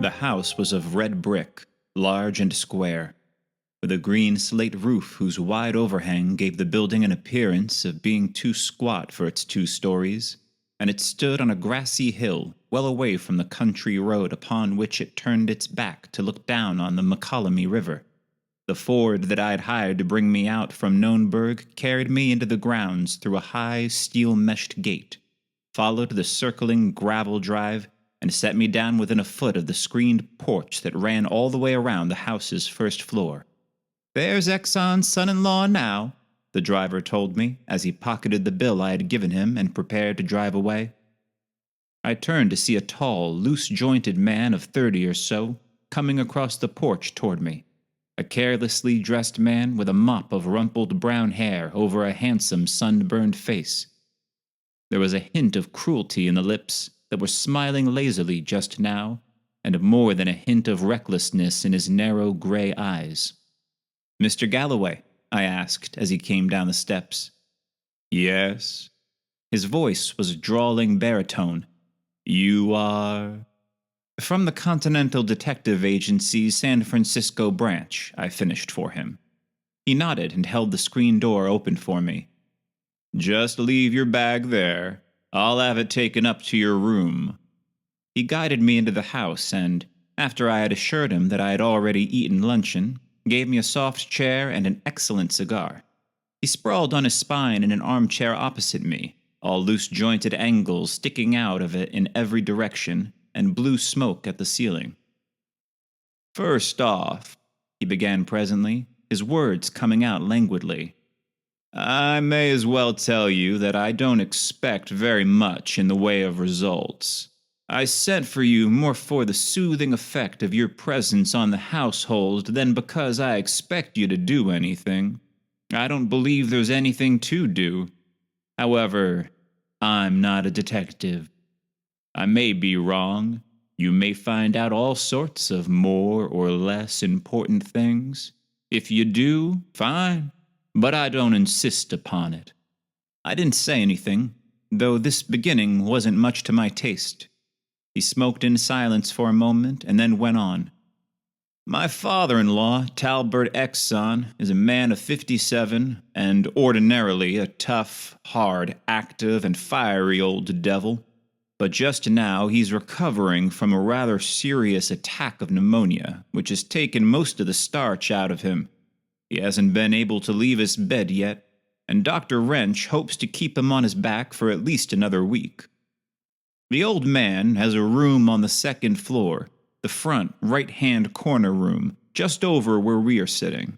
The house was of red brick, large and square, with a green slate roof whose wide overhang gave the building an appearance of being too squat for its 2 stories, and it stood on a grassy hill well away from the country road upon which it turned its back to look down on the McCollamy River. The Ford that I had hired to bring me out from Knownburg carried me into the grounds through a high steel-meshed gate, followed the circling gravel drive, and set me down within a foot of the screened porch that ran all the way around the house's first floor. "There's Exon's son-in-law now," the driver told me as he pocketed the bill I had given him and prepared to drive away. I turned to see a tall, loose-jointed man of 30 or so coming across the porch toward me, a carelessly dressed man with a mop of rumpled brown hair over a handsome sunburned face. There was a hint of cruelty in the lips that were smiling lazily just now, and more than a hint of recklessness in his narrow gray eyes. "Mr. Galloway?" I asked as he came down the steps. "Yes." His voice was a drawling baritone. "You are—" "From the Continental Detective Agency's San Francisco branch," I finished for him. He nodded and held the screen door open for me. "Just leave your bag there. I'll have it taken up to your room." He guided me into the house and, after I had assured him that I had already eaten luncheon, gave me a soft chair and an excellent cigar. He sprawled on his spine in an armchair opposite me, all loose-jointed angles sticking out of it in every direction, and blue smoke at the ceiling. "First off," he began presently, his words coming out languidly, "I may as well tell you that I don't expect very much in the way of results. I sent for you more for the soothing effect of your presence on the household than because I expect you to do anything. I don't believe there's anything to do. However, I'm not a detective. I may be wrong. You may find out all sorts of more or less important things. If you do, fine, but I don't insist upon it." I didn't say anything, though this beginning wasn't much to my taste. He smoked in silence for a moment and then went on. "My father-in-law, Talbert Exon, is a man of 57 and ordinarily a tough, hard, active, and fiery old devil. But just now he's recovering from a rather serious attack of pneumonia, which has taken most of the starch out of him. He hasn't been able to leave his bed yet, and Dr. Wrench hopes to keep him on his back for at least another week. The old man has a room on the 2nd floor, the front right-hand corner room, just over where we are sitting.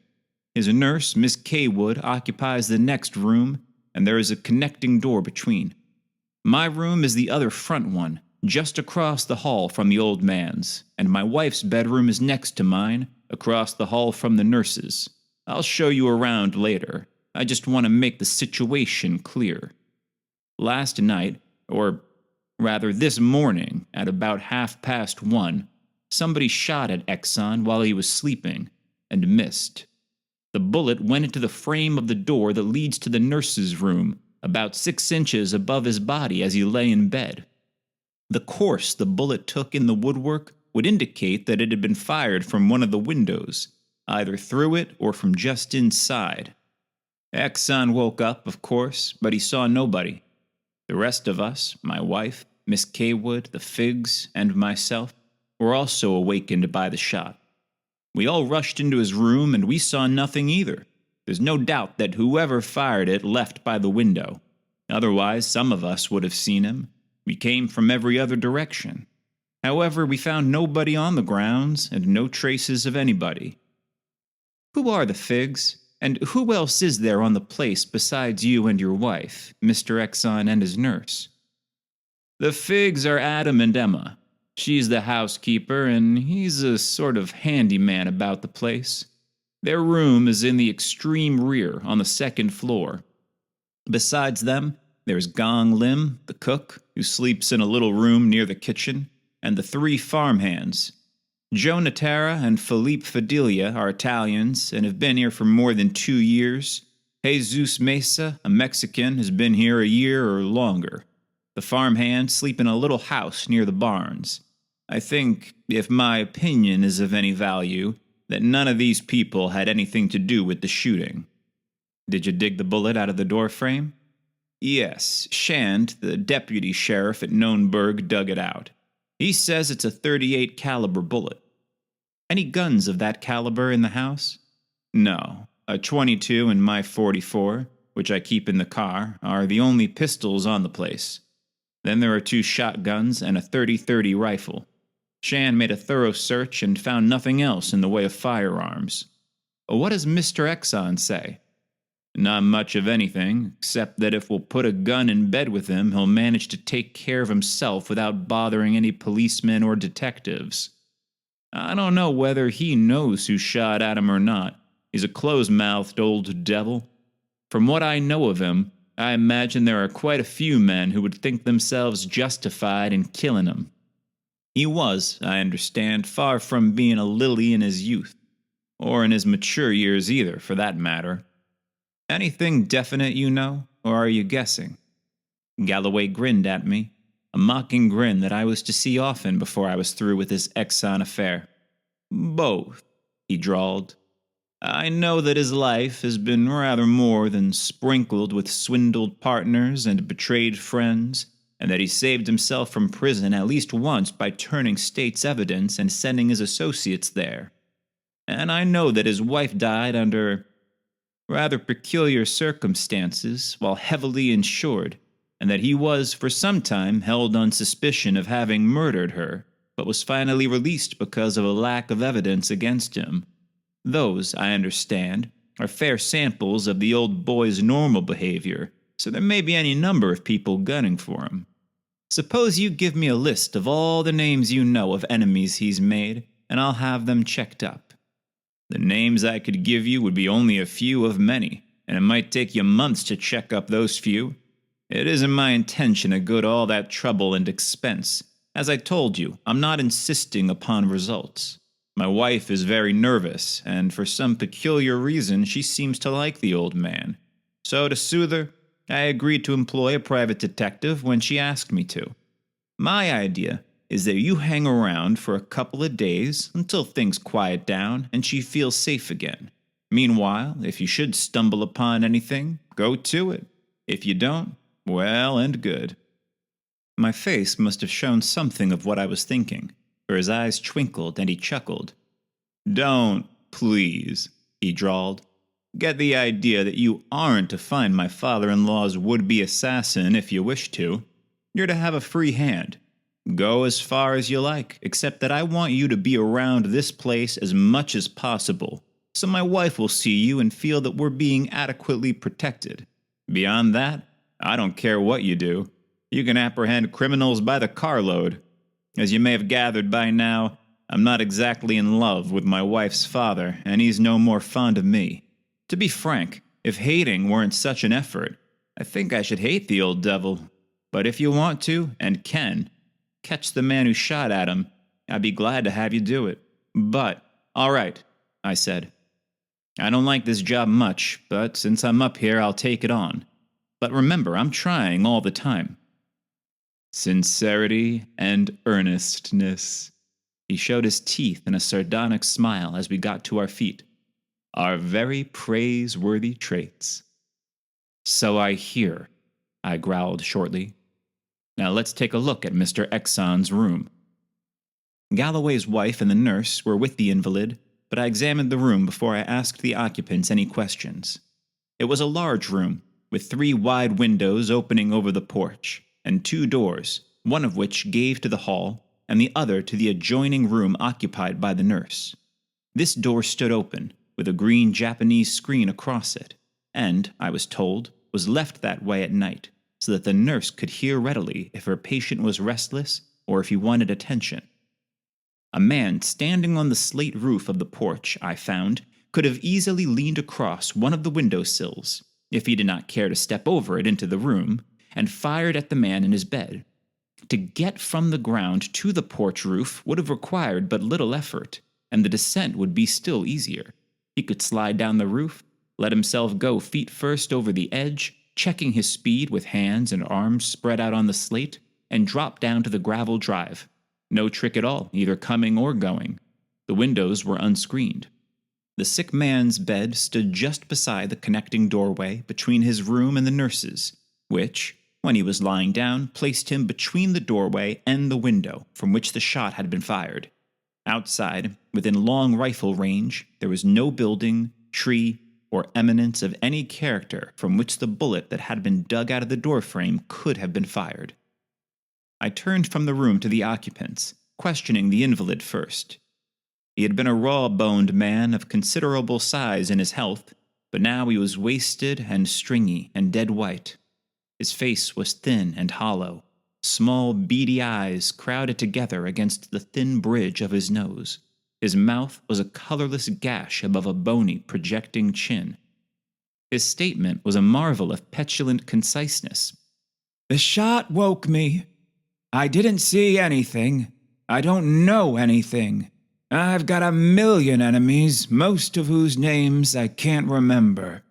His nurse, Miss Kaywood, occupies the next room, and there is a connecting door between. My room is the other front one, just across the hall from the old man's, and my wife's bedroom is next to mine, across the hall from the nurse's. I'll show you around later. I just want to make the situation clear. Last night, or rather this morning, at about 1:30, somebody shot at Exon while he was sleeping, and missed. The bullet went into the frame of the door that leads to the nurse's room, about 6 inches above his body as he lay in bed. The course the bullet took in the woodwork would indicate that it had been fired from one of the windows, either through it or from just inside. Exon woke up, of course, but he saw nobody. The rest of us, my wife, Miss Kaywood, the Figs, and myself, were also awakened by the shot. We all rushed into his room, and we saw nothing either. There's no doubt that whoever fired it left by the window. Otherwise, some of us would have seen him. We came from every other direction. However, we found nobody on the grounds, and no traces of anybody." "Who are the Figs? And who else is there on the place besides you and your wife, Mr. Exon and his nurse?" "The Figs are Adam and Emma. She's the housekeeper, and he's a sort of handyman about the place. Their room is in the extreme rear, on the 2nd floor. Besides them, there's Gong Lim, the cook, who sleeps in a little room near the kitchen, and the 3 farmhands. Joe Natera and Felipe Fidelia are Italians and have been here for more than 2 years. Jesus Mesa, a Mexican, has been here a year or longer. The farmhands sleep in a little house near the barns. I think, if my opinion is of any value, that none of these people had anything to do with the shooting. Did you dig the bullet out of the door frame? Yes, Shand, the deputy sheriff at Knownburg, dug it out. He says it's a .38 caliber bullet. Any guns of that caliber in the house? No. A .22 and my .44, which I keep in the car, are the only pistols on the place. Then there are 2 shotguns and a .30-30 rifle. Shand made a thorough search and found nothing else in the way of firearms. What does Mr. Exon say? Not much of anything, except that if we'll put a gun in bed with him, he'll manage to take care of himself without bothering any policemen or detectives. I don't know whether he knows who shot at him or not. He's a close-mouthed old devil. From what I know of him, I imagine there are quite a few men who would think themselves justified in killing him. He was, I understand, far from being a lily in his youth, or in his mature years either, for that matter. Anything definite you know, or are you guessing? Galloway grinned at me, a mocking grin that I was to see often before I was through with this Exon affair. Both, he drawled. I know that his life has been rather more than sprinkled with swindled partners and betrayed friends, and that he saved himself from prison at least once by turning state's evidence and sending his associates there. And I know that his wife died under rather peculiar circumstances while heavily insured, and that he was for some time held on suspicion of having murdered her, but was finally released because of a lack of evidence against him. Those, I understand, are fair samples of the old boy's normal behavior, so there may be any number of people gunning for him. Suppose you give me a list of all the names you know of enemies he's made, and I'll have them checked up. The names I could give you would be only a few of many, and it might take you months to check up those few. It isn't my intention to go to all that trouble and expense. As I told you, I'm not insisting upon results. My wife is very nervous, and for some peculiar reason she seems to like the old man. So to soothe her, I agreed to employ a private detective when she asked me to. My idea is that you hang around for a couple of days until things quiet down and she feels safe again. Meanwhile, if you should stumble upon anything, go to it. If you don't, well and good. My face must have shown something of what I was thinking, for his eyes twinkled and he chuckled. Don't, please, he drawled. Get the idea that you aren't to find my father-in-law's would-be assassin if you wish to. You're to have a free hand. Go as far as you like, except that I want you to be around this place as much as possible, so my wife will see you and feel that we're being adequately protected. Beyond that, I don't care what you do. You can apprehend criminals by the carload. As you may have gathered by now, I'm not exactly in love with my wife's father, and he's no more fond of me. To be frank, if hating weren't such an effort, I think I should hate the old devil. But if you want to, and can, catch the man who shot at him, I'd be glad to have you do it. But, all right, I said. I don't like this job much, but since I'm up here, I'll take it on. But remember, I'm trying all the time. Sincerity and earnestness. He showed his teeth in a sardonic smile as we got to our feet. Are very praiseworthy traits. So I hear, I growled shortly. Now let's take a look at Mr. Exon's room. Galloway's wife and the nurse were with the invalid, but I examined the room before I asked the occupants any questions. It was a large room, with 3 wide windows opening over the porch, and 2 doors, one of which gave to the hall, and the other to the adjoining room occupied by the nurse. This door stood open, with a green Japanese screen across it, and, I was told, was left that way at night, so that the nurse could hear readily if her patient was restless or if he wanted attention. A man standing on the slate roof of the porch, I found, could have easily leaned across one of the window sills, if he did not care to step over it into the room, and fired at the man in his bed. To get from the ground to the porch roof would have required but little effort, and the descent would be still easier. He could slide down the roof, let himself go feet first over the edge, checking his speed with hands and arms spread out on the slate, and drop down to the gravel drive. No trick at all, either coming or going. The windows were unscreened. The sick man's bed stood just beside the connecting doorway between his room and the nurse's, which, when he was lying down, placed him between the doorway and the window from which the shot had been fired. Outside, within long rifle range, there was no building, tree, or eminence of any character from which the bullet that had been dug out of the doorframe could have been fired. I turned from the room to the occupants, questioning the invalid first. He had been a raw-boned man of considerable size in his health, but now he was wasted and stringy and dead white. His face was thin and hollow, small beady eyes crowded together against the thin bridge of his nose. His mouth was a colorless gash above a bony, projecting chin. His statement was a marvel of petulant conciseness. "The shot woke me. I didn't see anything. I don't know anything. I've got 1,000,000 enemies, most of whose names I can't remember."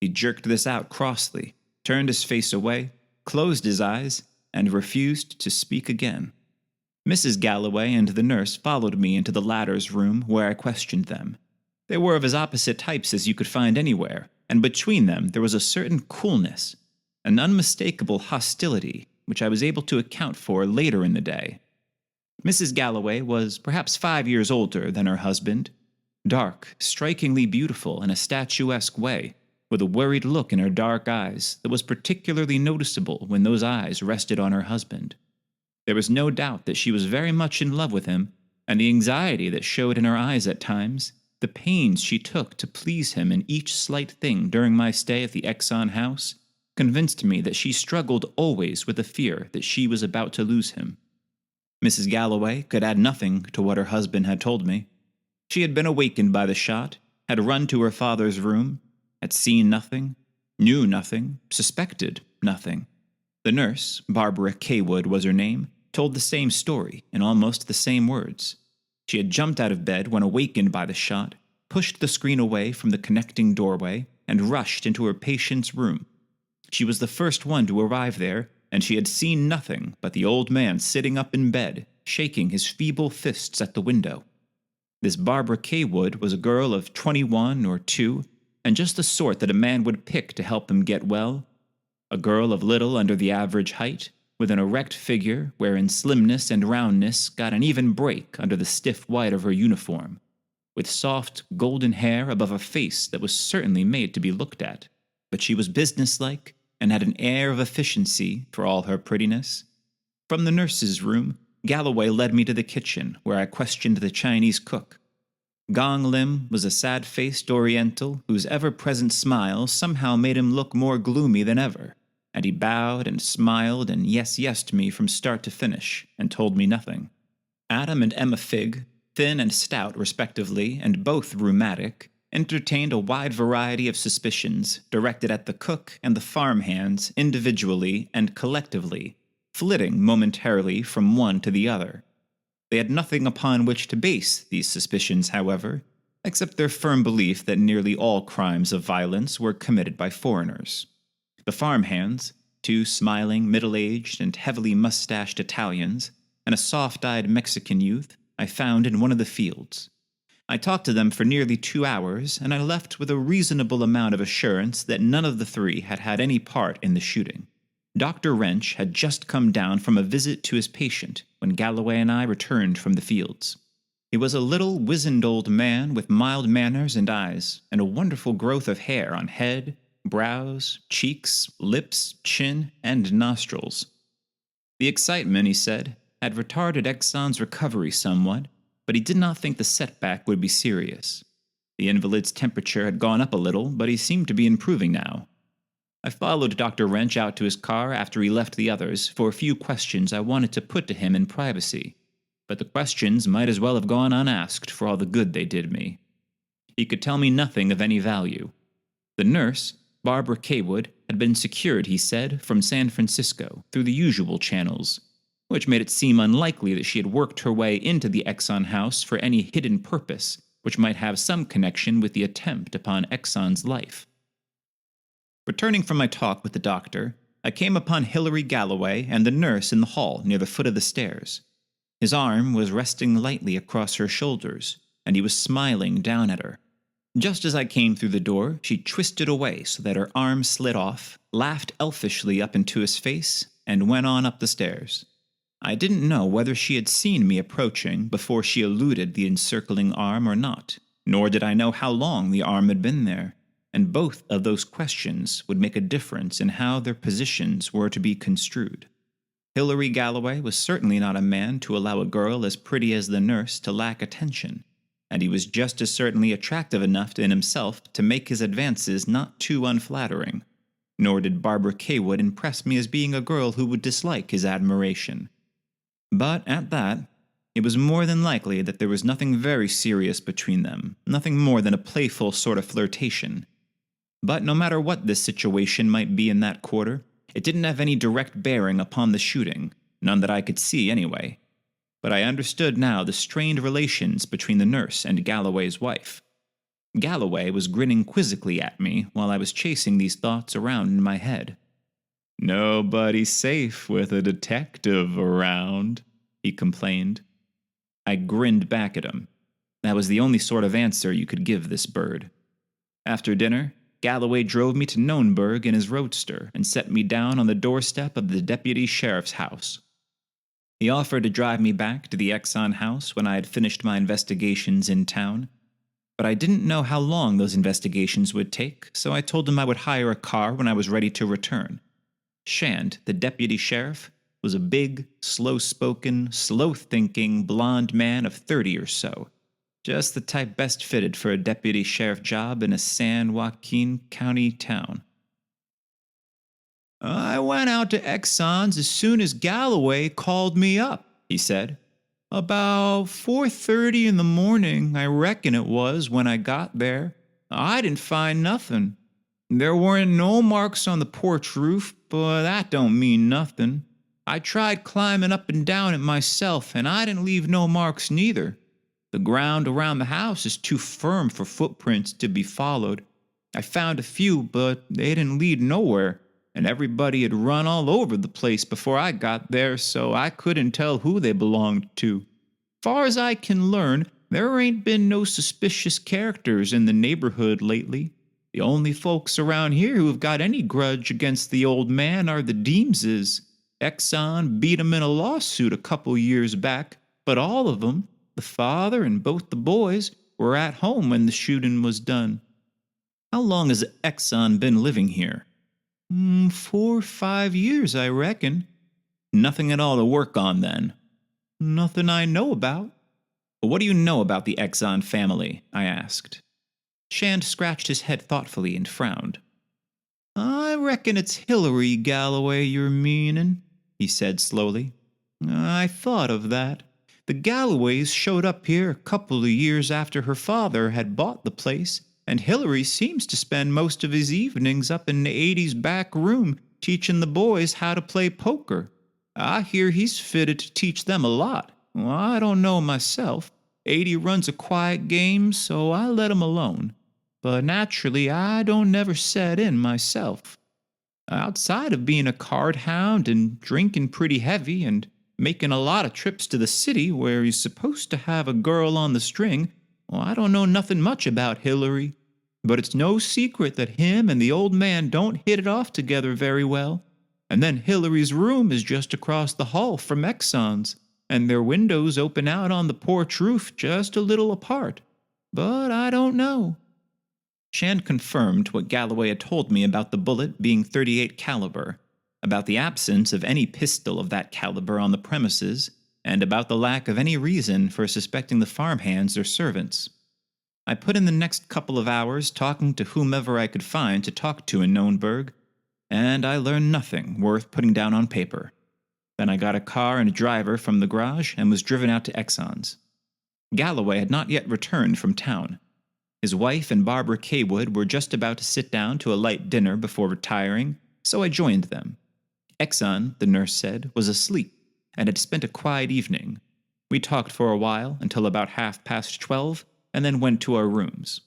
He jerked this out crossly, turned his face away, closed his eyes, and refused to speak again. Mrs. Galloway and the nurse followed me into the latter's room, where I questioned them. They were of as opposite types as you could find anywhere, and between them there was a certain coolness, an unmistakable hostility, which I was able to account for later in the day. Mrs. Galloway was perhaps 5 years older than her husband, dark, strikingly beautiful in a statuesque way, with a worried look in her dark eyes that was particularly noticeable when those eyes rested on her husband. There was no doubt that she was very much in love with him, and the anxiety that showed in her eyes at times, the pains she took to please him in each slight thing during my stay at the Exon house, convinced me that she struggled always with the fear that she was about to lose him. Mrs. Galloway could add nothing to what her husband had told me. She had been awakened by the shot, had run to her father's room, had seen nothing, knew nothing, suspected nothing. The nurse, Barbara Kaywood was her name, told the same story in almost the same words. She had jumped out of bed when awakened by the shot, pushed the screen away from the connecting doorway, and rushed into her patient's room. She was the first one to arrive there, and she had seen nothing but the old man sitting up in bed, shaking his feeble fists at the window. This Barbara Kaywood was a girl of 21 or 2, and just the sort that a man would pick to help him get well. A girl of little under the average height, with an erect figure wherein slimness and roundness got an even break under the stiff white of her uniform, with soft golden hair above a face that was certainly made to be looked at, but she was businesslike and had an air of efficiency for all her prettiness. From the nurse's room, Galloway led me to the kitchen, where I questioned the Chinese cook. Gong Lim was a sad-faced Oriental whose ever-present smile somehow made him look more gloomy than ever, and he bowed and smiled and yes-yes'd me from start to finish, and told me nothing. Adam and Emma Figg, thin and stout respectively, and both rheumatic, entertained a wide variety of suspicions directed at the cook and the farmhands individually and collectively, flitting momentarily from one to the other. They had nothing upon which to base these suspicions, however, except their firm belief that nearly all crimes of violence were committed by foreigners. The farmhands, 2 smiling, middle-aged, and heavily mustached Italians, and a soft-eyed Mexican youth, I found in one of the fields. I talked to them for nearly 2 hours, and I left with a reasonable amount of assurance that none of the 3 had had any part in the shooting. Dr. Wrench had just come down from a visit to his patient when Galloway and I returned from the fields. He was a little, wizened old man with mild manners and eyes, and a wonderful growth of hair on head, brows, cheeks, lips, chin, and nostrils. The excitement, he said, had retarded Exon's recovery somewhat, but he did not think the setback would be serious. The invalid's temperature had gone up a little, but he seemed to be improving now. I followed Dr. Wrench out to his car after he left the others for a few questions I wanted to put to him in privacy, but the questions might as well have gone unasked for all the good they did me. He could tell me nothing of any value. The nurse, Barbara Kaywood, had been secured, he said, from San Francisco through the usual channels, which made it seem unlikely that she had worked her way into the Exon house for any hidden purpose which might have some connection with the attempt upon Exon's life. Returning from my talk with the doctor, I came upon Hilary Galloway and the nurse in the hall near the foot of the stairs. His arm was resting lightly across her shoulders, and he was smiling down at her. Just as I came through the door, she twisted away so that her arm slid off, laughed elfishly up into his face, and went on up the stairs. I didn't know whether she had seen me approaching before she eluded the encircling arm or not, nor did I know how long the arm had been there, and both of those questions would make a difference in how their positions were to be construed. Hilary Galloway was certainly not a man to allow a girl as pretty as the nurse to lack attention, and he was just as certainly attractive enough in himself to make his advances not too unflattering, nor did Barbara Kaywood impress me as being a girl who would dislike his admiration. But at that, it was more than likely that there was nothing very serious between them, nothing more than a playful sort of flirtation. But no matter what this situation might be in that quarter, it didn't have any direct bearing upon the shooting, none that I could see anyway. But I understood now the strained relations between the nurse and Galloway's wife. Galloway was grinning quizzically at me while I was chasing these thoughts around in my head. "Nobody's safe with a detective around," he complained. I grinned back at him. That was the only sort of answer you could give this bird. After dinner, Galloway drove me to Knownburg in his roadster and set me down on the doorstep of the deputy sheriff's house. He offered to drive me back to the Exon house when I had finished my investigations in town, but I didn't know how long those investigations would take, so I told him I would hire a car when I was ready to return. Shand, the deputy sheriff, was a big, slow-spoken, slow-thinking, blond man of 30 or so, just the type best fitted for a deputy sheriff job in a San Joaquin County town. "I went out to Exon's as soon as Galloway called me up," he said. "About 4:30 in the morning, I reckon it was, when I got there. I didn't find nothing. There weren't no marks on the porch roof, but that don't mean nothing. I tried climbing up and down it myself, and I didn't leave no marks neither. The ground around the house is too firm for footprints to be followed. I found a few, but they didn't lead nowhere, and everybody had run all over the place before I got there, so I couldn't tell who they belonged to. Far as I can learn, there ain't been no suspicious characters in the neighborhood lately. The only folks around here who have got any grudge against the old man are the Deemses. Exon beat 'em in a lawsuit a couple years back, but all of 'em, the father and both the boys, were at home when the shooting was done." "How long has Exon been living here?" 4 or 5 years, I reckon." "Nothing at all to work on, then?" "Nothing I know about." "What do you know about the Exon family?" I asked. Shand scratched his head thoughtfully and frowned. "I reckon it's Hilary Galloway you're meanin'," he said slowly. "I thought of that. The Galloways showed up here a couple of years after her father had bought the place, and Hilary seems to spend most of his evenings up in the 80's back room teaching the boys how to play poker. I hear he's fitted to teach them a lot. Well, I don't know myself. 80 runs a quiet game, so I let him alone. But naturally, I don't never set in myself. Outside of being a card hound and drinking pretty heavy and making a lot of trips to the city where he's supposed to have a girl on the string, well, I don't know nothing much about Hilary. But it's no secret that him and the old man don't hit it off together very well. And then Hilary's room is just across the hall from Exon's, and their windows open out on the porch roof just a little apart. But I don't know." Shand confirmed what Galloway had told me about the bullet being .38 caliber, about the absence of any pistol of that caliber on the premises, and about the lack of any reason for suspecting the farmhands or servants. I put in the next couple of hours talking to whomever I could find to talk to in Knownburg, and I learned nothing worth putting down on paper. Then I got a car and a driver from the garage and was driven out to Exon's. Galloway had not yet returned from town. His wife and Barbara Kaywood were just about to sit down to a light dinner before retiring, so I joined them. Exon, the nurse said, was asleep and had spent a quiet evening. We talked for a while until about 12:30, and then went to our rooms.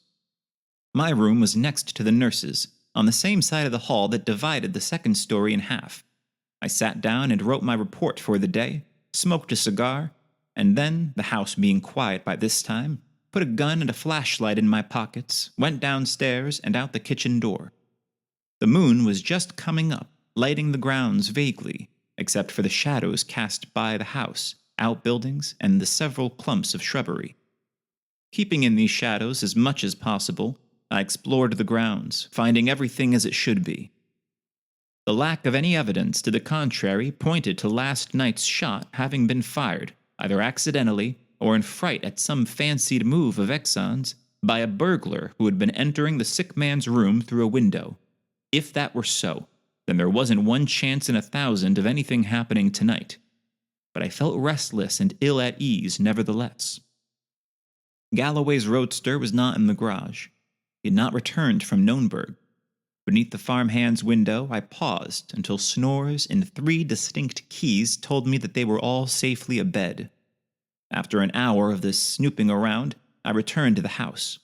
My room was next to the nurse's, on the same side of the hall that divided the second story in half. I sat down and wrote my report for the day, smoked a cigar, and then, the house being quiet by this time, put a gun and a flashlight in my pockets, went downstairs and out the kitchen door. The moon was just coming up, lighting the grounds vaguely, except for the shadows cast by the house, outbuildings, and the several clumps of shrubbery. Keeping in these shadows as much as possible, I explored the grounds, finding everything as it should be. The lack of any evidence to the contrary pointed to last night's shot having been fired, either accidentally or in fright at some fancied move of Exon's, by a burglar who had been entering the sick man's room through a window. If that were so, then there wasn't one chance in 1,000 of anything happening tonight. But I felt restless and ill at ease nevertheless. Galloway's roadster was not in the garage. He had not returned from Knownburg. Beneath the farmhand's window, I paused until snores in 3 distinct keys told me that they were all safely abed. After an hour of this snooping around, I returned to the house.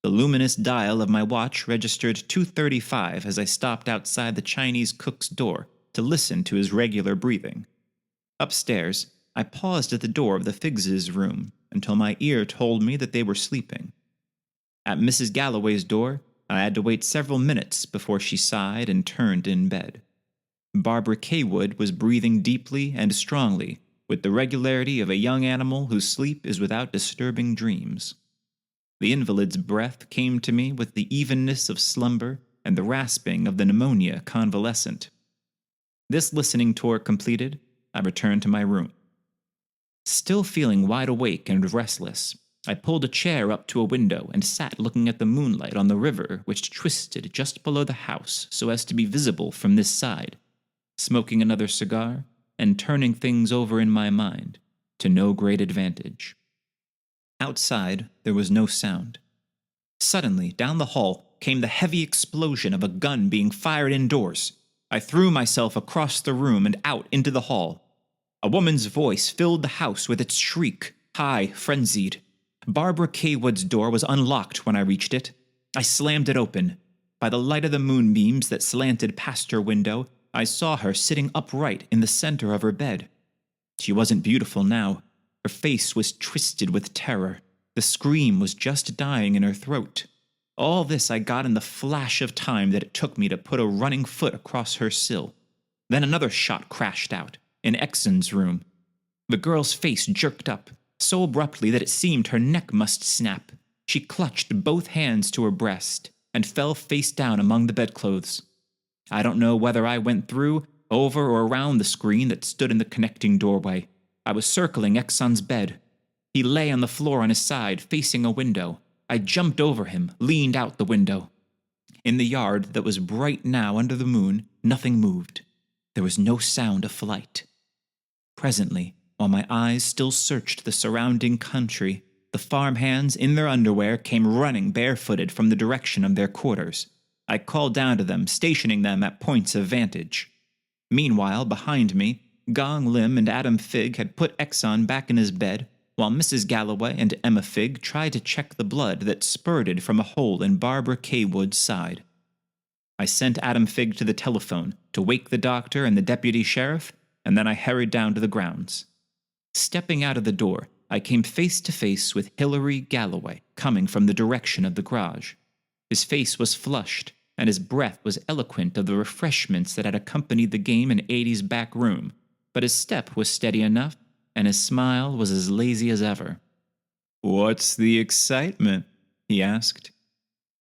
The luminous dial of my watch registered 2:35 as I stopped outside the Chinese cook's door to listen to his regular breathing. Upstairs, I paused at the door of the Figgs' room until my ear told me that they were sleeping. At Mrs. Galloway's door, I had to wait several minutes before she sighed and turned in bed. Barbara Kaywood was breathing deeply and strongly, with the regularity of a young animal whose sleep is without disturbing dreams. The invalid's breath came to me with the evenness of slumber and the rasping of the pneumonia convalescent. This listening tour completed, I returned to my room. Still feeling wide awake and restless, I pulled a chair up to a window and sat looking at the moonlight on the river which twisted just below the house so as to be visible from this side, smoking another cigar and turning things over in my mind, to no great advantage. Outside, there was no sound. Suddenly, down the hall, came the heavy explosion of a gun being fired indoors. I threw myself across the room and out into the hall. A woman's voice filled the house with its shriek, high, frenzied. Barbara Kaywood's door was unlocked when I reached it. I slammed it open. By the light of the moonbeams that slanted past her window, I saw her sitting upright in the center of her bed. She wasn't beautiful now. Her face was twisted with terror. The scream was just dying in her throat. All this I got in the flash of time that it took me to put a running foot across her sill. Then another shot crashed out, in Exon's room. The girl's face jerked up, so abruptly that it seemed her neck must snap. She clutched both hands to her breast and fell face down among the bedclothes. I don't know whether I went through, over, or around the screen that stood in the connecting doorway. I was circling Exon's bed. He lay on the floor on his side, facing a window. I jumped over him, leaned out the window. In the yard that was bright now under the moon, nothing moved. There was no sound of flight. Presently, while my eyes still searched the surrounding country, the farmhands in their underwear came running barefooted from the direction of their quarters. I called down to them, stationing them at points of vantage. Meanwhile, behind me, Gong Lim and Adam Figg had put Exon back in his bed, while Mrs. Galloway and Emma Figg tried to check the blood that spurted from a hole in Barbara Kaywood's side. I sent Adam Figg to the telephone to wake the doctor and the deputy sheriff, and then I hurried down to the grounds. Stepping out of the door, I came face to face with Hilary Galloway, coming from the direction of the garage. His face was flushed, and his breath was eloquent of the refreshments that had accompanied the game in 80's back room, but his step was steady enough, and his smile was as lazy as ever. "What's the excitement?" he asked.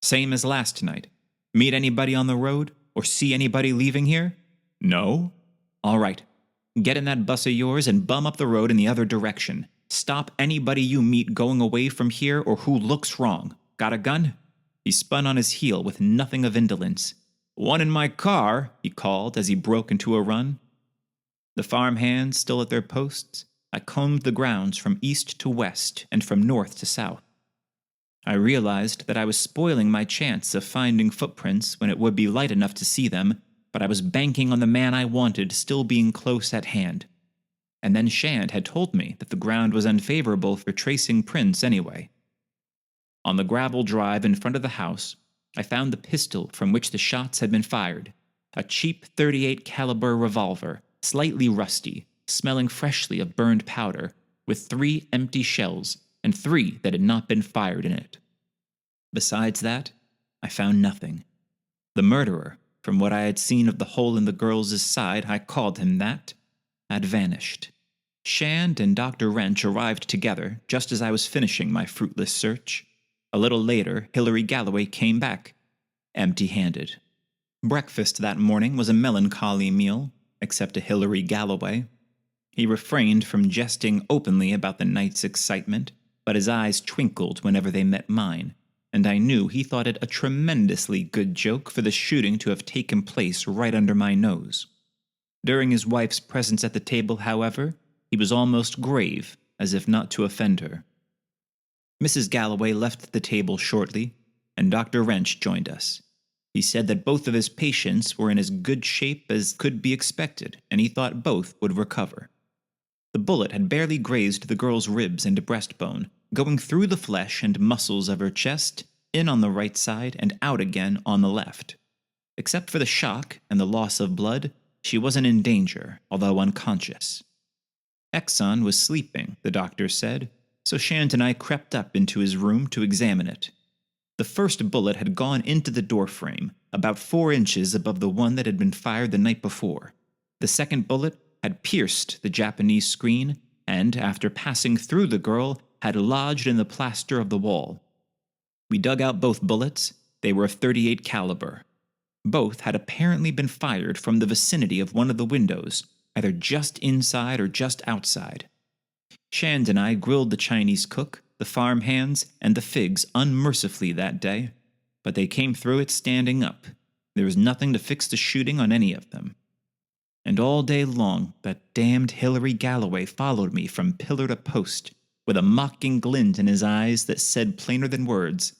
"Same as last night. Meet anybody on the road, or see anybody leaving here?" "No." "All right. Get in that bus of yours and bum up the road in the other direction. Stop anybody you meet going away from here or who looks wrong. Got a gun?" He spun on his heel with nothing of indolence. "One in my car," he called as he broke into a run. The farmhands still at their posts, I combed the grounds from east to west and from north to south. I realized that I was spoiling my chance of finding footprints when it would be light enough to see them, but I was banking on the man I wanted still being close at hand. And then Shand had told me that the ground was unfavorable for tracing prints anyway. On the gravel drive in front of the house, I found the pistol from which the shots had been fired, a cheap .38 caliber revolver, slightly rusty, smelling freshly of burned powder, with 3 empty shells and 3 that had not been fired in it. Besides that, I found nothing. The murderer, from what I had seen of the hole in the girl's side, I called him that, had vanished. Shand and Dr. Wrench arrived together just as I was finishing my fruitless search. A little later, Hilary Galloway came back, empty-handed. Breakfast that morning was a melancholy meal, except to Hilary Galloway. He refrained from jesting openly about the night's excitement, but his eyes twinkled whenever they met mine, and I knew he thought it a tremendously good joke for the shooting to have taken place right under my nose. During his wife's presence at the table, however, he was almost grave, as if not to offend her. Mrs. Galloway left the table shortly, and Dr. Wrench joined us. He said that both of his patients were in as good shape as could be expected, and he thought both would recover. The bullet had barely grazed the girl's ribs and breastbone, going through the flesh and muscles of her chest, in on the right side and out again on the left. Except for the shock and the loss of blood, she wasn't in danger, although unconscious. Exon was sleeping, the doctor said, so Shand and I crept up into his room to examine it. The first bullet had gone into the doorframe, about 4 inches above the one that had been fired the night before. The second bullet had pierced the Japanese screen, and, after passing through the girl, had lodged in the plaster of the wall. We dug out both bullets. They were of .38 caliber. Both had apparently been fired from the vicinity of one of the windows, either just inside or just outside. Shand and I grilled the Chinese cook, the farm hands, and the figs unmercifully that day, but they came through it standing up. There was nothing to fix the shooting on any of them. And all day long, that damned Hilary Galloway followed me from pillar to post, with a mocking glint in his eyes that said plainer than words,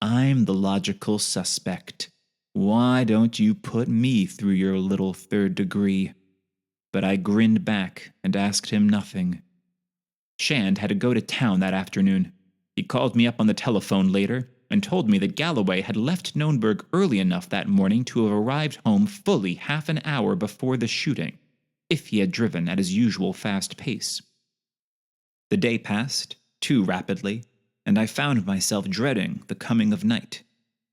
"I'm the logical suspect. Why don't you put me through your little 3rd degree?" But I grinned back and asked him nothing. Shand had to go to town that afternoon. He called me up on the telephone later and told me that Galloway had left Knownburg early enough that morning to have arrived home fully half an hour before the shooting, if he had driven at his usual fast pace. The day passed, too rapidly, and I found myself dreading the coming of night.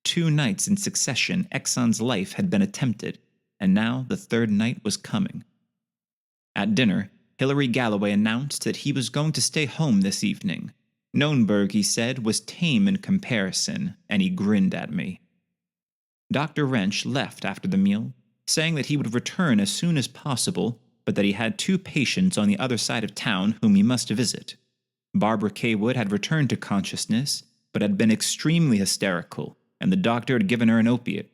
2 nights in succession Exon's life had been attempted, and now the 3rd night was coming. At dinner, Hilary Galloway announced that he was going to stay home this evening. Knownburg, he said, was tame in comparison, and he grinned at me. Dr. Wrench left after the meal, saying that he would return as soon as possible, but that he had 2 patients on the other side of town whom he must visit. Barbara Kaywood had returned to consciousness, but had been extremely hysterical, and the doctor had given her an opiate.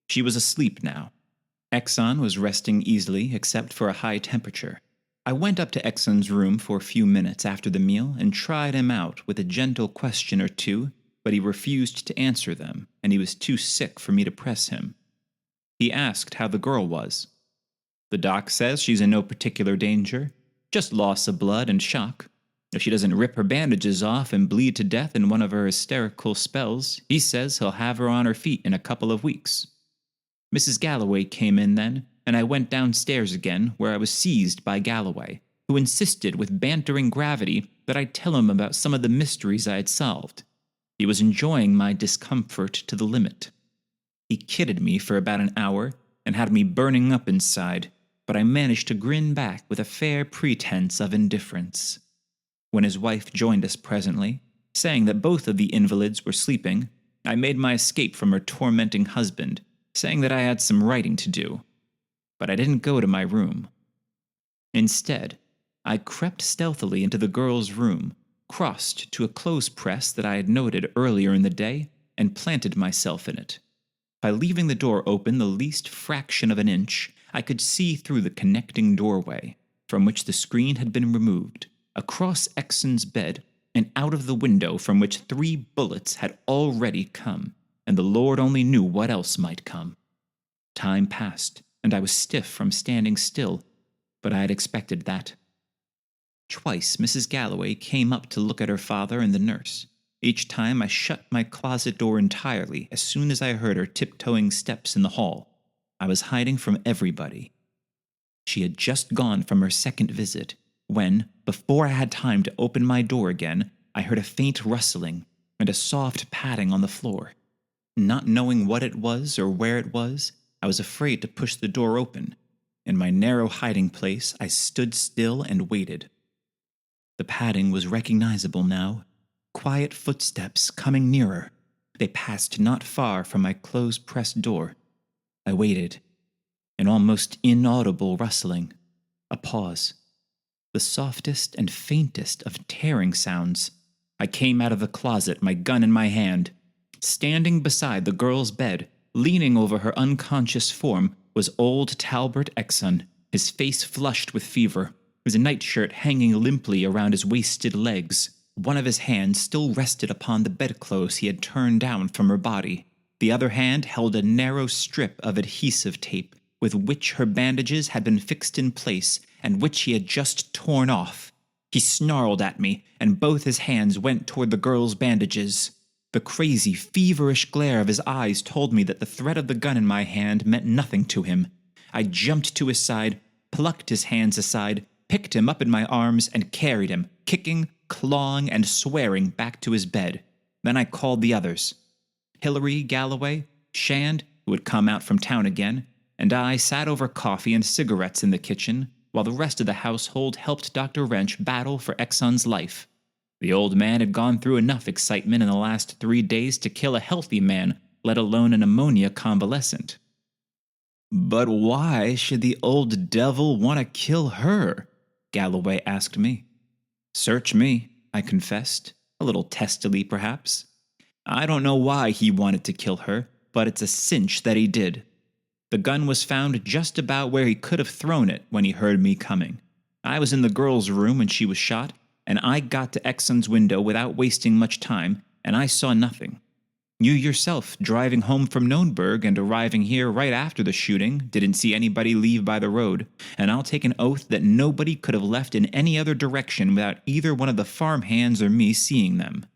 She was asleep now. Exon was resting easily, except for a high temperature. I went up to Exon's room for a few minutes after the meal and tried him out with a gentle question or two, but he refused to answer them, and he was too sick for me to press him. He asked how the girl was. "The doc says she's in no particular danger, just loss of blood and shock. If she doesn't rip her bandages off and bleed to death in one of her hysterical spells, he says he'll have her on her feet in a couple of weeks." Mrs. Galloway came in then, and I went downstairs again, where I was seized by Galloway, who insisted with bantering gravity that I tell him about some of the mysteries I had solved. He was enjoying my discomfort to the limit. He kidded me for about an hour and had me burning up inside, but I managed to grin back with a fair pretense of indifference. When his wife joined us presently, saying that both of the invalids were sleeping, I made my escape from her tormenting husband, saying that I had some writing to do. But I didn't go to my room. Instead, I crept stealthily into the girl's room, crossed to a clothes press that I had noted earlier in the day, and planted myself in it. By leaving the door open the least fraction of an inch, I could see through the connecting doorway, from which the screen had been removed, across Exon's bed, and out of the window from which 3 bullets had already come, and the Lord only knew what else might come. Time passed, and I was stiff from standing still, but I had expected that. Twice Mrs. Galloway came up to look at her father and the nurse. Each time I shut my closet door entirely as soon as I heard her tiptoeing steps in the hall. I was hiding from everybody. She had just gone from her second visit, when, before I had time to open my door again, I heard a faint rustling and a soft patting on the floor. Not knowing what it was or where it was, I was afraid to push the door open. In my narrow hiding place, I stood still and waited. The padding was recognizable now. Quiet footsteps coming nearer. They passed not far from my close-pressed door. I waited. An almost inaudible rustling. A pause. The softest and faintest of tearing sounds. I came out of the closet, my gun in my hand. Standing beside the girl's bed, leaning over her unconscious form, was old Talbert Exon, his face flushed with fever, his nightshirt hanging limply around his wasted legs. One of his hands still rested upon the bedclothes he had turned down from her body. The other hand held a narrow strip of adhesive tape, with which her bandages had been fixed in place and which he had just torn off. He snarled at me, and both his hands went toward the girl's bandages. The crazy, feverish glare of his eyes told me that the threat of the gun in my hand meant nothing to him. I jumped to his side, plucked his hands aside, picked him up in my arms, and carried him, kicking, clawing, and swearing, back to his bed. Then I called the others. Hillary, Galloway, Shand, who had come out from town again, and I sat over coffee and cigarettes in the kitchen, while the rest of the household helped Dr. Wrench battle for Exon's life. The old man had gone through enough excitement in the last 3 days to kill a healthy man, let alone a pneumonia convalescent. But why should the old devil want to kill her? Galloway asked me. Search me, I confessed, a little testily perhaps. I don't know why he wanted to kill her, but it's a cinch that he did. The gun was found just about where he could have thrown it when he heard me coming. I was in the girl's room when she was shot, and I got to Exon's window without wasting much time, and I saw nothing. You yourself, driving home from Knownburg and arriving here right after the shooting, didn't see anybody leave by the road, and I'll take an oath that nobody could have left in any other direction without either one of the farmhands or me seeing them.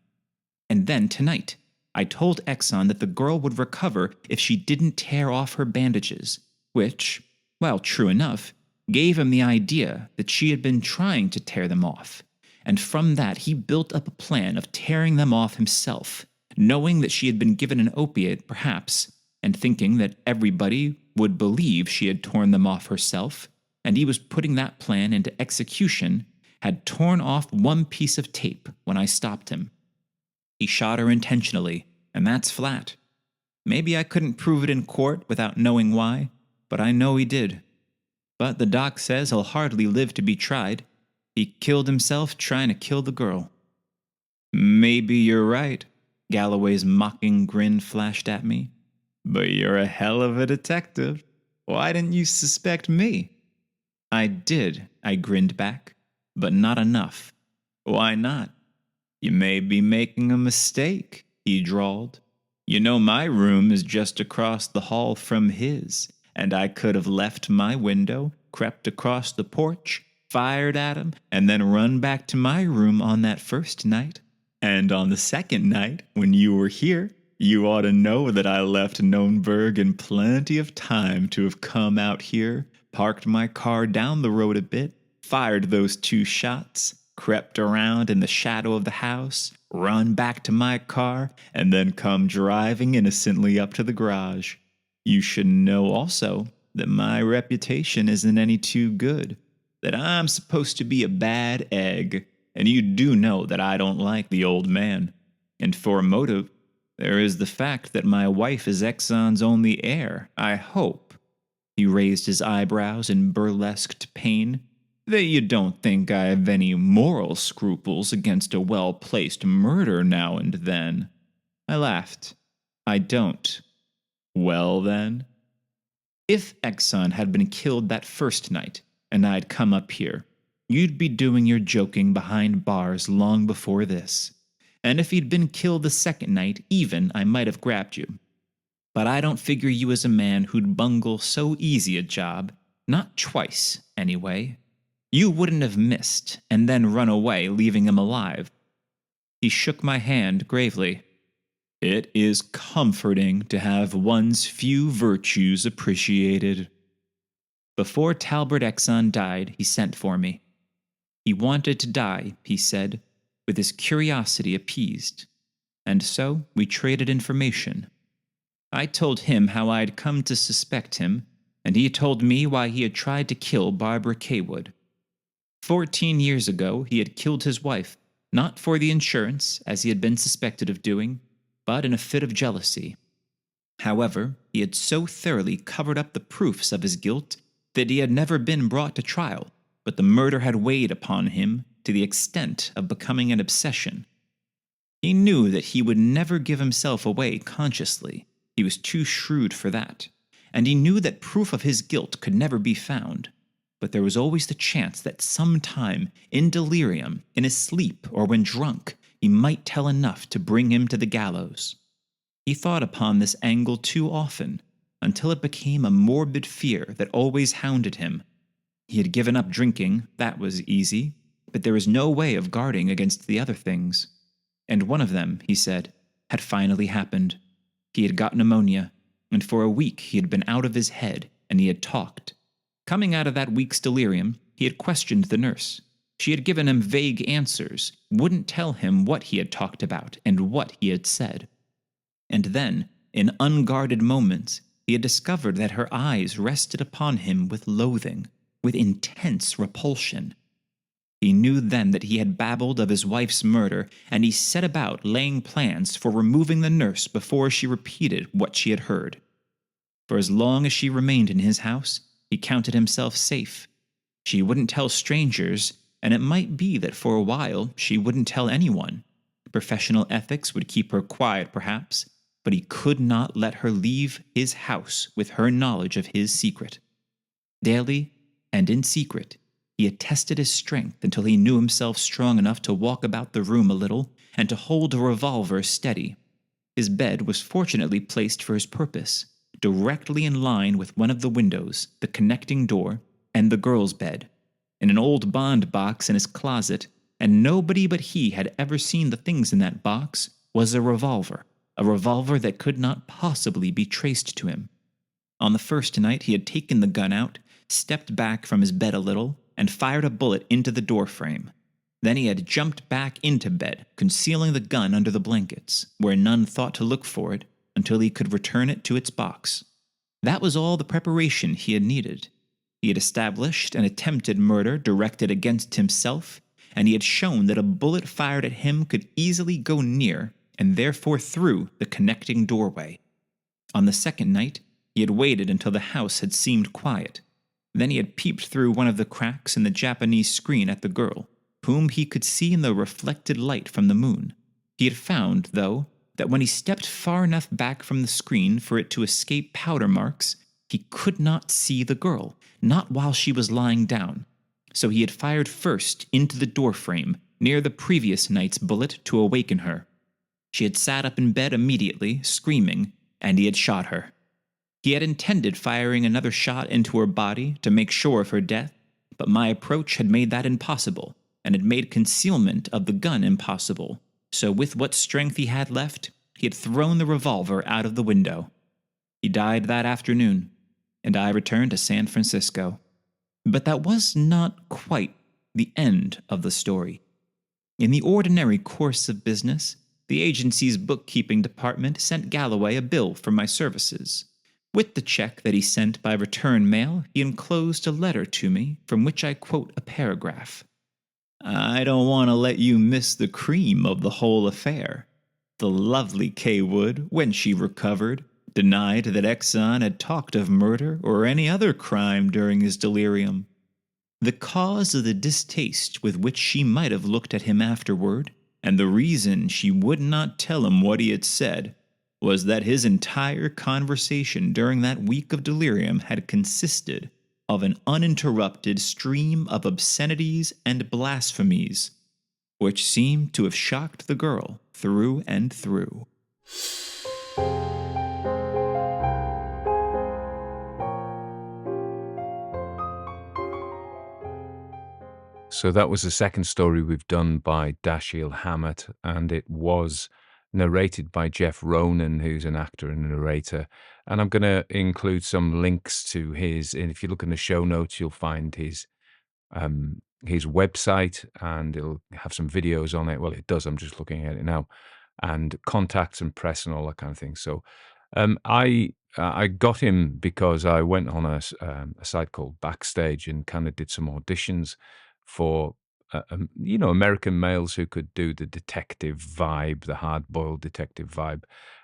And then, tonight, I told Exon that the girl would recover if she didn't tear off her bandages, which, well, true enough, gave him the idea that she had been trying to tear them off. And from that he built up a plan of tearing them off himself, knowing that she had been given an opiate, perhaps, and thinking that everybody would believe she had torn them off herself, and he was putting that plan into execution, had torn off one piece of tape when I stopped him. He shot her intentionally, and that's flat. Maybe I couldn't prove it in court without knowing why, but I know he did. But the doc says he'll hardly live to be tried. He killed himself trying to kill the girl. Maybe you're right, Galloway's mocking grin flashed at me. But you're a hell of a detective. Why didn't you suspect me? I did, I grinned back, but not enough. Why not? You may be making a mistake, he drawled. You know my room is just across the hall from his, and I could have left my window, crept across the porch, fired at him, and then run back to my room on that first night. And on the second night, when you were here, you ought to know that I left Knownburg in plenty of time to have come out here, parked my car down the road a bit, fired those 2 shots, crept around in the shadow of the house, run back to my car, and then come driving innocently up to the garage. You should know also that my reputation isn't any too good, that I'm supposed to be a bad egg, and you do know that I don't like the old man. And for a motive, there is the fact that my wife is Exon's only heir, I hope. He raised his eyebrows in burlesqued pain. That you don't think I have any moral scruples against a well-placed murder now and then. I laughed. I don't. Well, then? If Exon had been killed that first night, and I'd come up here, you'd be doing your joking behind bars long before this. And if he'd been killed the second night, even, I might have grabbed you. But I don't figure you as a man who'd bungle so easy a job, not twice, anyway. You wouldn't have missed, and then run away, leaving him alive. He shook my hand gravely. It is comforting to have one's few virtues appreciated. Before Talbert Exon died, he sent for me. He wanted to die, he said, with his curiosity appeased. And so we traded information. I told him how I had come to suspect him, and he told me why he had tried to kill Barbara Kaywood. 14 years ago, he had killed his wife, not for the insurance, as he had been suspected of doing, but in a fit of jealousy. However, he had so thoroughly covered up the proofs of his guilt that he had never been brought to trial, but the murder had weighed upon him to the extent of becoming an obsession. He knew that he would never give himself away consciously. He was too shrewd for that, and he knew that proof of his guilt could never be found. But there was always the chance that sometime, in delirium, in his sleep, or when drunk, he might tell enough to bring him to the gallows. He thought upon this angle too often, until it became a morbid fear that always hounded him. He had given up drinking, that was easy, but there was no way of guarding against the other things. And one of them, he said, had finally happened. He had got pneumonia, and for a week he had been out of his head, and he had talked. Coming out of that week's delirium, he had questioned the nurse. She had given him vague answers, wouldn't tell him what he had talked about and what he had said. And then, in unguarded moments, he had discovered that her eyes rested upon him with loathing, with intense repulsion. He knew then that he had babbled of his wife's murder, and he set about laying plans for removing the nurse before she repeated what she had heard. For as long as she remained in his house, he counted himself safe. She wouldn't tell strangers, and it might be that for a while she wouldn't tell anyone. Professional ethics would keep her quiet, perhaps, but he could not let her leave his house with her knowledge of his secret. Daily, and in secret, he had tested his strength until he knew himself strong enough to walk about the room a little and to hold a revolver steady. His bed was fortunately placed for his purpose, directly in line with one of the windows, the connecting door, and the girl's bed. In an old bond box in his closet, and nobody but he had ever seen the things in that box, was a revolver that could not possibly be traced to him. On the first night he had taken the gun out, stepped back from his bed a little, and fired a bullet into the doorframe. Then he had jumped back into bed, concealing the gun under the blankets, where none thought to look for it, until he could return it to its box. That was all the preparation he had needed. He had established an attempted murder directed against himself, and he had shown that a bullet fired at him could easily go near, and therefore through, the connecting doorway. On the second night, he had waited until the house had seemed quiet. Then he had peeped through one of the cracks in the Japanese screen at the girl, whom he could see in the reflected light from the moon. He had found, though, that when he stepped far enough back from the screen for it to escape powder marks, he could not see the girl, not while she was lying down. So he had fired first into the doorframe, near the previous night's bullet, to awaken her. She had sat up in bed immediately, screaming, and he had shot her. He had intended firing another shot into her body to make sure of her death, but my approach had made that impossible, and had made concealment of the gun impossible. So with what strength he had left, he had thrown the revolver out of the window. He died that afternoon, and I returned to San Francisco. But that was not quite the end of the story. In the ordinary course of business, the agency's bookkeeping department sent Galloway a bill for my services. With the check that he sent by return mail, he enclosed a letter to me from which I quote a paragraph. I don't want to let you miss the cream of the whole affair. The lovely Kaywood, when she recovered, denied that Exon had talked of murder or any other crime during his delirium. The cause of the distaste with which she might have looked at him afterward, and the reason she would not tell him what he had said, was that his entire conversation during that week of delirium had consisted of an uninterrupted stream of obscenities and blasphemies, which seemed to have shocked the girl through and through. So that was the second story we've done by Dashiell Hammett, and it was narrated by Jeff Ronan, who's an actor and narrator. And I'm going to include some links to his, and if you look in the show notes, you'll find his his website, and it'll have some videos on it. Well, it does. I'm just looking at it now, and contacts and press and all that kind of thing. So I got him because I went on a site called Backstage and kind of did some auditions for American males who could do the detective vibe, the hard boiled detective vibe,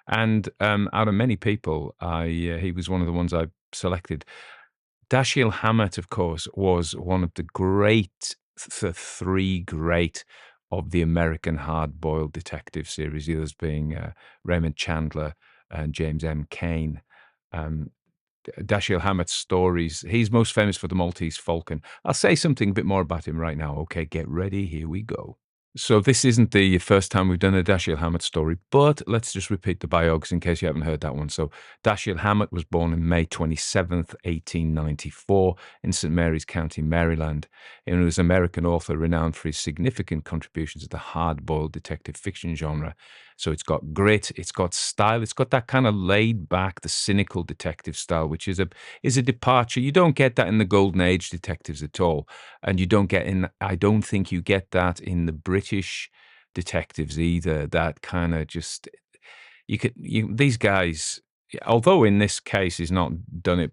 and out of many people, he was one of the ones I selected. Dashiell Hammett, of course, was one of the three great of the American hard-boiled detective series, the others being Raymond Chandler and James M. Cain. Um, Dashiell Hammett's stories, he's most famous for the Maltese Falcon. I'll say something a bit more about him right now. Okay, get ready. Here we go. So this isn't the first time we've done a Dashiell Hammett story, but let's just repeat the biogs in case you haven't heard that one. So Dashiell Hammett was born on May 27th, 1894 in St. Mary's County, Maryland. And he was an American author renowned for his significant contributions to the hard-boiled detective fiction genre. So it's got grit, it's got style, it's got that kind of laid-back, the cynical detective style, which is a departure. You don't get that in the Golden Age detectives at all. And you don't get in, I don't think you get that in the British detectives either. That kind of just, these guys, although in this case he's not done it,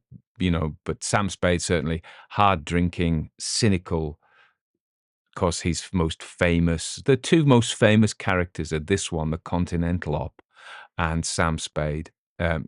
but Sam Spade certainly, hard drinking, cynical. Of course, he's most famous. The two most famous characters are this one, the Continental Op, and Sam Spade.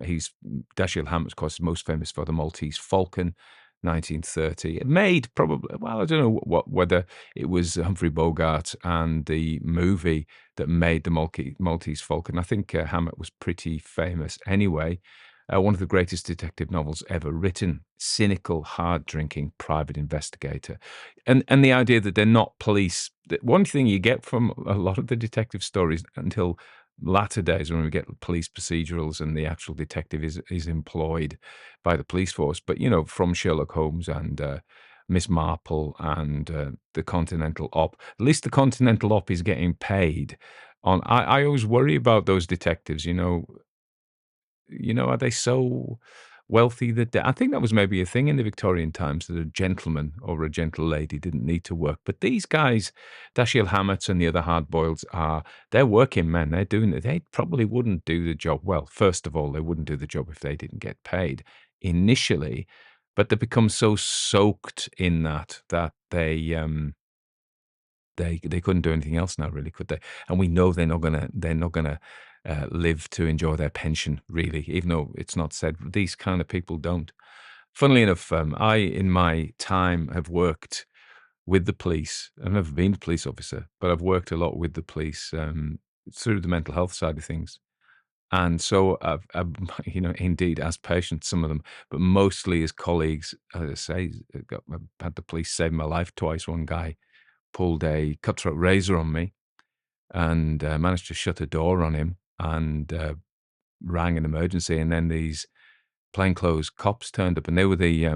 He's Dashiell Hammett, of course, is most famous for the Maltese Falcon, 1930. It made probably, well, I don't know whether it was Humphrey Bogart and the movie that made the Maltese Falcon. I think Hammett was pretty famous anyway. One of the greatest detective novels ever written. Cynical, hard-drinking private investigator, and the idea that they're not police. One thing you get from a lot of the detective stories until latter days when we get police procedurals and the actual detective is employed by the police force. But from Sherlock Holmes and Miss Marple and the Continental Op, at least the Continental Op is getting paid. I always worry about those detectives. Are they so wealthy that I think that was maybe a thing in the Victorian times that a gentleman or a gentle lady didn't need to work. But these guys, Dashiell Hammett and the other hardboileds they're working men. They're doing it. They probably wouldn't do the job. Well, first of all, they wouldn't do the job if they didn't get paid initially, but they become so soaked in that they couldn't do anything else now, really, could they? And we know they're not gonna live to enjoy their pension, really, even though it's not said. These kind of people don't. Funnily enough, I, in my time, have worked with the police. I've never been a police officer, but I've worked a lot with the police through the mental health side of things. And so I've indeed, as patients, some of them, but mostly as colleagues. As I say, I've had the police save my life twice. One guy pulled a cutthroat razor on me and managed to shut a door on him and rang an emergency. And then these plainclothes cops turned up, and they were the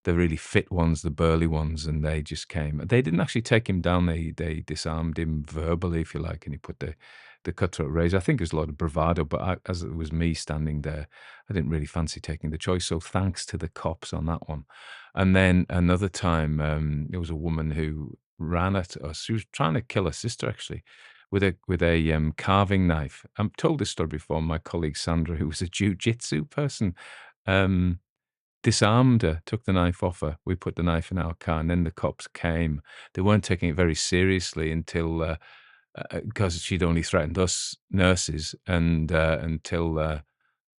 really fit ones, the burly ones, and they just came. They didn't actually take him down. They disarmed him verbally, if you like, and he put the cutthroat razor. I think there's a lot of bravado, but as it was me standing there, I didn't really fancy taking the choice. So thanks to the cops on that one. And then another time, there was a woman who ran at us. She was trying to kill her sister, actually, with a carving knife. I've told this story before. My colleague Sandra, who was a jiu-jitsu person, um, disarmed her, took the knife off her. We put the knife in our car, and then the cops came. They weren't taking it very seriously until because she'd only threatened us nurses, and until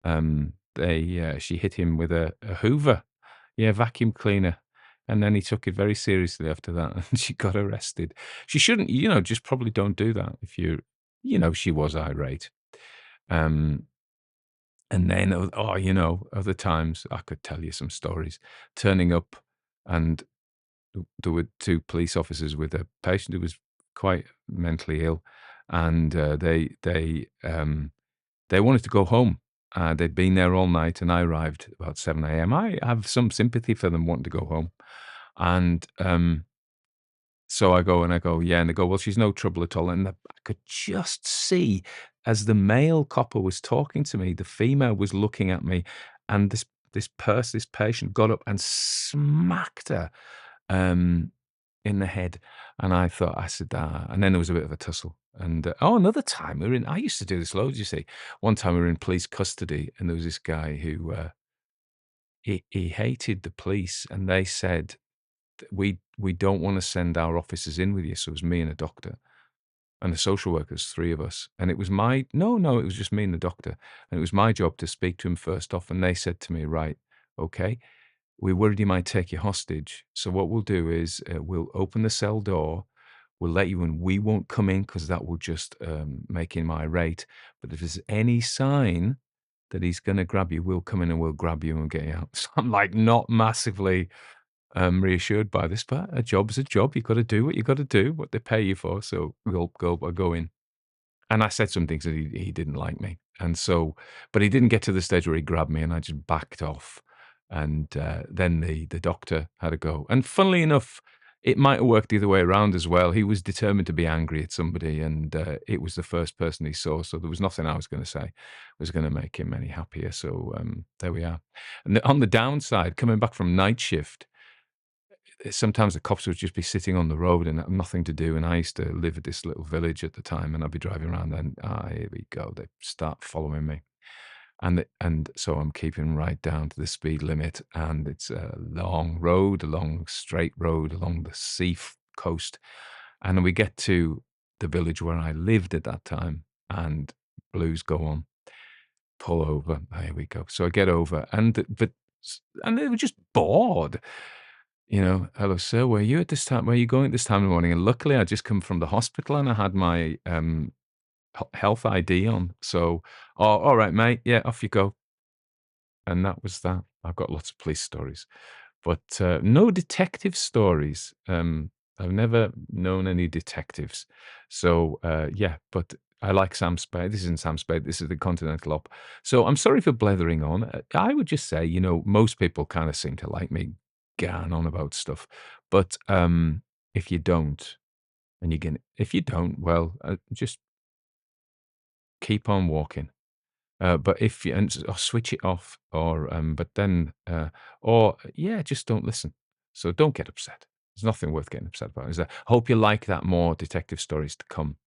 she hit him with a Hoover, yeah, vacuum cleaner. And then he took it very seriously after that, and she got arrested. She shouldn't, just probably don't do that if she was irate. Um, and then, other times I could tell you some stories. Turning up, and there were two police officers with a patient who was quite mentally ill, and they wanted to go home. They'd been there all night, and I arrived about 7 a.m. I have some sympathy for them wanting to go home, and so I go, yeah, and they go, well, she's no trouble at all. And I could just see as the male copper was talking to me, the female was looking at me, and this patient got up and smacked her. in the head. And I said, and then there was a bit of a tussle. And another time I used to do this loads, you see. One time we were in police custody, and there was this guy who, he hated the police, and they said, we don't want to send our officers in with you. So it was me and a doctor and the social workers, three of us. And it was no, it was just me and the doctor. And it was my job to speak to him first off. And they said to me, right, okay, we're worried he might take you hostage. So what we'll do is we'll open the cell door. We'll let you in. We won't come in because that will just make him irate. But if there's any sign that he's going to grab you, we'll come in and we'll grab you and get you out. So I'm like not massively reassured by this, but a job's a job. You've got to do what you got to do, what they pay you for. So I'll go in. And I said some things that he didn't like me. And so, but he didn't get to the stage where he grabbed me, and I just backed off. And then the doctor had a go. And funnily enough, it might have worked the other way around as well. He was determined to be angry at somebody, and it was the first person he saw. So there was nothing I was going to say was going to make him any happier. So there we are. And on the downside, coming back from night shift, sometimes the cops would just be sitting on the road and have nothing to do. And I used to live at this little village at the time, and I'd be driving around, and here we go. They start following me. And so I'm keeping right down to the speed limit, and it's a long road, a long straight road along the coast. And then we get to the village where I lived at that time, and blues go on. Pull over. Here we go. So I get over, and they were just bored. Hello, sir, where are you at this time? Where are you going at this time in the morning? And luckily, I just come from the hospital, and I had my health ID on. So, all right, mate. Yeah, off you go. And that was that. I've got lots of police stories, but no detective stories. I've never known any detectives. So, yeah, but I like Sam Spade. This isn't Sam Spade. This is the Continental Op. So I'm sorry for blethering on. I would just say, most people kind of seem to like me going on about stuff. But if you don't, well, just keep on walking. But if you or switch it off, or yeah, just don't listen. So don't get upset. There's nothing worth getting upset about. Is that? Hope you like that. More detective stories to come.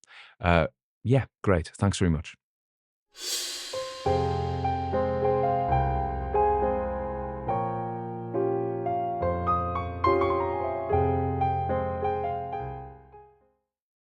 Yeah, great. Thanks very much.